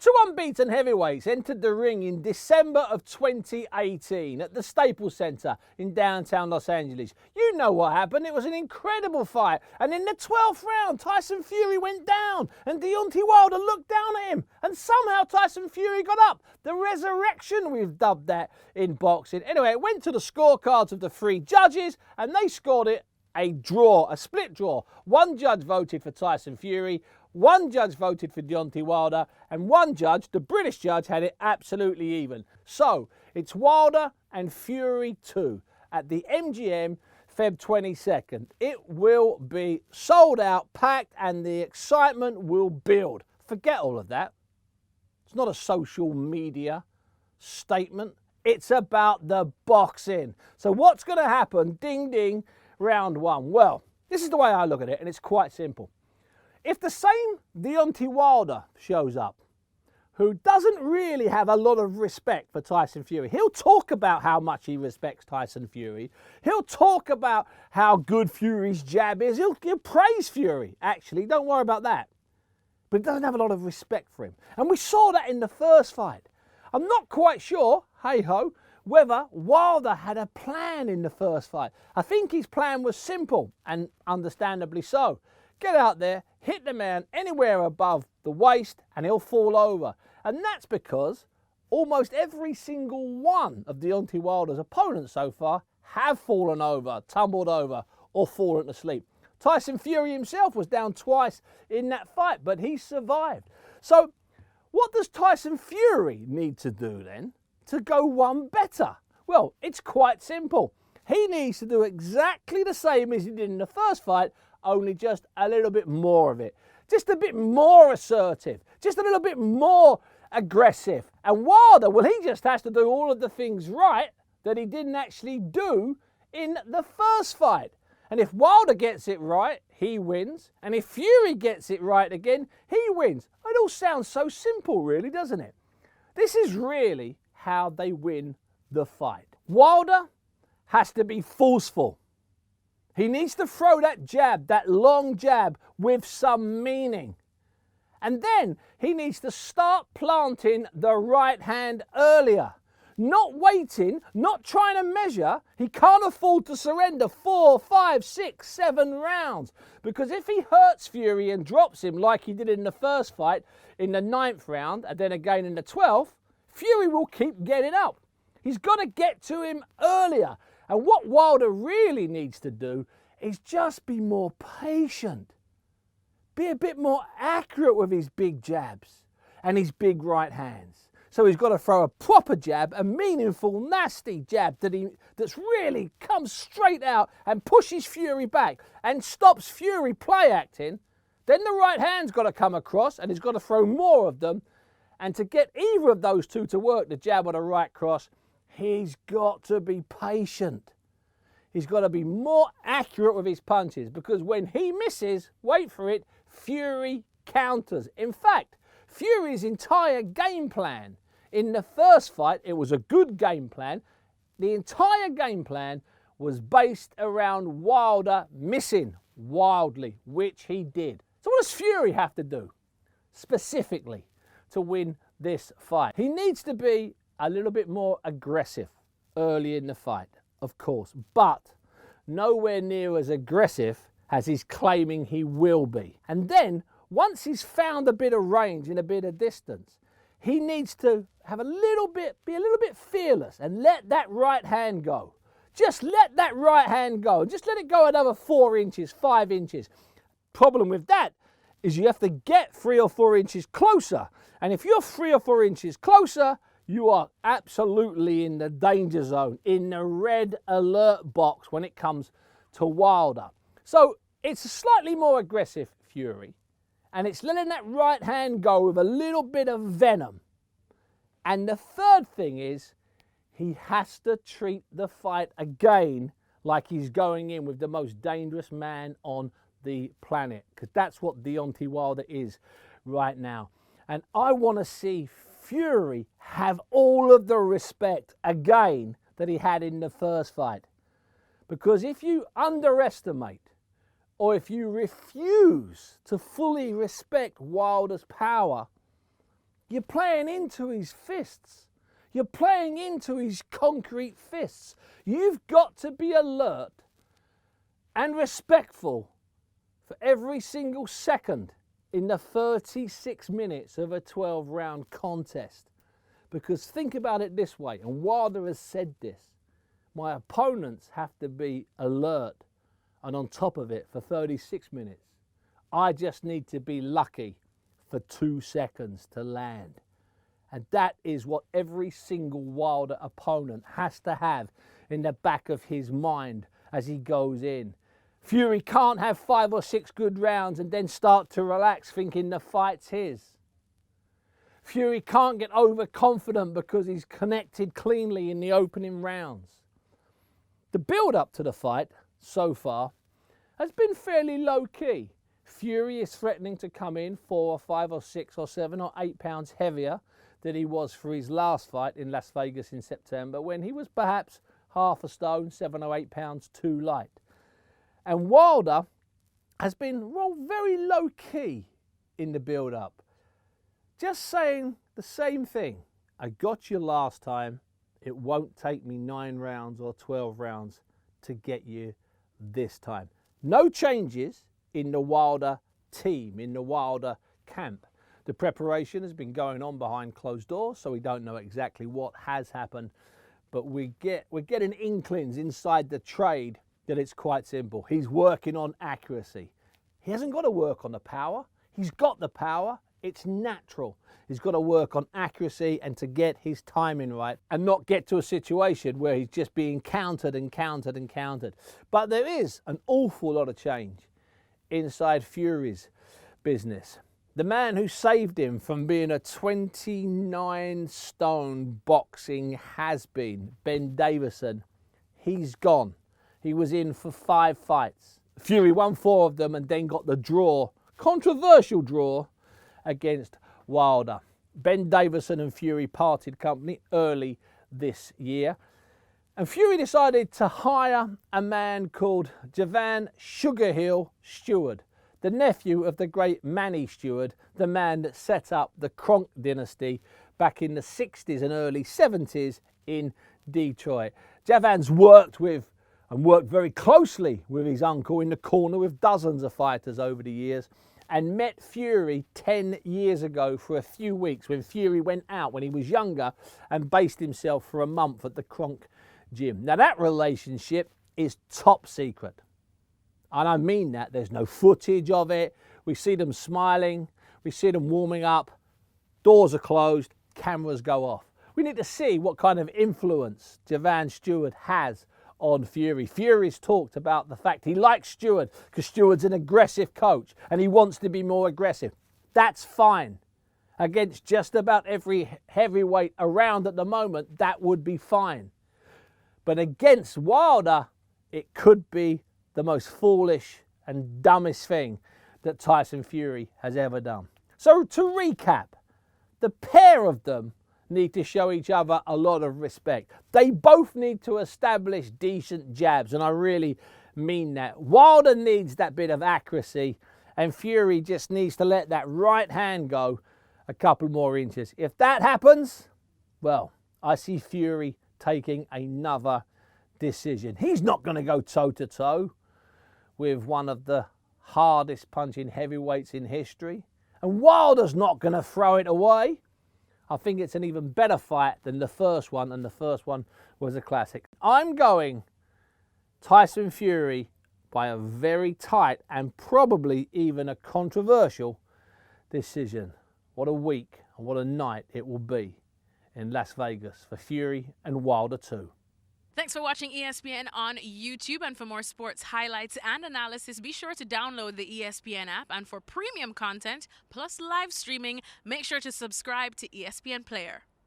Two unbeaten heavyweights entered the ring in December of 2018 at the Staples Center in downtown Los Angeles. You know what happened. It was an incredible fight. And in the 12th round, Tyson Fury went down and Deontay Wilder looked down at him. And somehow Tyson Fury got up. The resurrection, we've dubbed that in boxing. Anyway, it went to the scorecards of the three judges and they scored it a draw, a split draw. One judge voted for Tyson Fury, one judge voted for Deontay Wilder, and one judge, the British judge, had it absolutely even. So, it's Wilder and Fury 2 at the MGM, Feb 22nd. It will be sold out, packed, and the excitement will build. Forget all of that. It's not a social media statement. It's about the boxing. So what's going to happen? Ding, ding, round one. Well, this is the way I look at it, and it's quite simple. If the same Deontay Wilder shows up, who doesn't really have a lot of respect for Tyson Fury, he'll talk about how much he respects Tyson Fury. He'll talk about how good Fury's jab is. He'll praise Fury, actually. Don't worry about that. But he doesn't have a lot of respect for him. And we saw that in the first fight. I'm not quite sure, hey-ho, whether Wilder had a plan in the first fight. I think his plan was simple, and understandably so. Get out there, hit the man anywhere above the waist, and he'll fall over. And that's because almost every single one of Deontay Wilder's opponents so far have fallen over, tumbled over, or fallen asleep. Tyson Fury himself was down twice in that fight, but he survived. So what does Tyson Fury need to do then to go one better? Well, it's quite simple. He needs to do exactly the same as he did in the first fight, only just a little bit more of it. Just a bit more assertive. Just a little bit more aggressive. And Wilder, well, he just has to do all of the things right that he didn't actually do in the first fight. And if Wilder gets it right, he wins. And if Fury gets it right again, he wins. It all sounds so simple, really, doesn't it? This is really how they win the fight. Wilder has to be forceful. He needs to throw that jab, that long jab, with some meaning. And then he needs to start planting the right hand earlier. Not waiting, not trying to measure. He can't afford to surrender 4, 5, 6, 7 rounds. Because if he hurts Fury and drops him like he did in the first fight in the 9th round and then again in the 12th, Fury will keep getting up. He's got to get to him earlier. And what Wilder really needs to do is just be more patient. Be a bit more accurate with his big jabs and his big right hands. So he's got to throw a proper jab, a meaningful, nasty jab that's really comes straight out and pushes Fury back and stops Fury play acting. Then the right hand's got to come across and he's got to throw more of them. And to get either of those two to work, the jab or the right cross, he's got to be patient. He's got to be more accurate with his punches because when he misses, wait for it, Fury counters. In fact, Fury's entire game plan in the first fight, it was a good game plan. The entire game plan was based around Wilder missing wildly, which he did. So what does Fury have to do specifically to win this fight? He needs to be a little bit more aggressive early in the fight, of course, but nowhere near as aggressive as he's claiming he will be. And then, once he's found a bit of range and a bit of distance, he needs to have be a little bit fearless and let that right hand go. Just let that right hand go. Just let it go another 4 inches, 5 inches. Problem with that is you have to get 3 or 4 inches closer. And if you're 3 or 4 inches closer, you are absolutely in the danger zone, in the red alert box when it comes to Wilder. So it's a slightly more aggressive Fury, and it's letting that right hand go with a little bit of venom. And the third thing is, he has to treat the fight again like he's going in with the most dangerous man on the planet, because that's what Deontay Wilder is right now. And I want to see Fury have all of the respect again that he had in the first fight. Because if you underestimate or if you refuse to fully respect Wilder's power, You're playing into his fists. You're playing into his concrete fists. You've got to be alert and respectful for every single second in the 36 minutes of a 12-round contest. Because think about it this way, and Wilder has said this, my opponents have to be alert and on top of it for 36 minutes. I just need to be lucky for 2 seconds to land. And that is what every single Wilder opponent has to have in the back of his mind as he goes in. Fury can't have 5 or 6 good rounds and then start to relax thinking the fight's his. Fury can't get overconfident because he's connected cleanly in the opening rounds. The build-up to the fight so far has been fairly low-key. Fury is threatening to come in 4 or 5 or 6 or 7 or 8 pounds heavier than he was for his last fight in Las Vegas in September, when he was perhaps half a stone, 7 or 8 pounds too light. And Wilder has been, well, very low-key in the build-up. Just saying the same thing. I got you last time. It won't take me 9 rounds or 12 rounds to get you this time. No changes in the Wilder team, in the Wilder camp. The preparation has been going on behind closed doors, so we don't know exactly what has happened. But we're getting inklings inside the trade that it's quite simple. He's working on accuracy. He hasn't got to work on the power. He's got the power. It's natural. He's got to work on accuracy and to get his timing right and not get to a situation where he's just being countered and countered and countered. But there is an awful lot of change inside Fury's business. The man who saved him from being a 29-stone boxing has-been, Ben Davison, he's gone. He was in for 5 fights. Fury won 4 of them and then got the draw, controversial draw, against Wilder. Ben Davison and Fury parted company early this year. And Fury decided to hire a man called Javan Sugarhill Stewart, the nephew of the great Manny Stewart, the man that set up the Kronk dynasty back in the 60s and early 70s in Detroit. Javan's worked very closely with his uncle in the corner with dozens of fighters over the years, and met Fury 10 years ago for a few weeks when Fury went out when he was younger and based himself for a month at the Kronk gym. Now that relationship is top secret. And I mean that. There's no footage of it. We see them smiling. We see them warming up. Doors are closed. Cameras go off. We need to see what kind of influence Javan Stewart has on Fury. Fury's talked about the fact he likes Stewart because Stewart's an aggressive coach and he wants to be more aggressive. That's fine. Against just about every heavyweight around at the moment, that would be fine. But against Wilder, it could be the most foolish and dumbest thing that Tyson Fury has ever done. So to recap, the pair of them need to show each other a lot of respect. They both need to establish decent jabs, and I really mean that. Wilder needs that bit of accuracy, and Fury just needs to let that right hand go a couple more inches. If that happens, well, I see Fury taking another decision. He's not going to go toe-to-toe with one of the hardest punching heavyweights in history, and Wilder's not going to throw it away. I think it's an even better fight than the first one, and the first one was a classic. I'm going Tyson Fury by a very tight and probably even a controversial decision. What a week and what a night it will be in Las Vegas for Fury and Wilder too. Thanks for watching ESPN on YouTube, and for more sports highlights and analysis, be sure to download the ESPN app, and for premium content plus live streaming, make sure to subscribe to ESPN Player.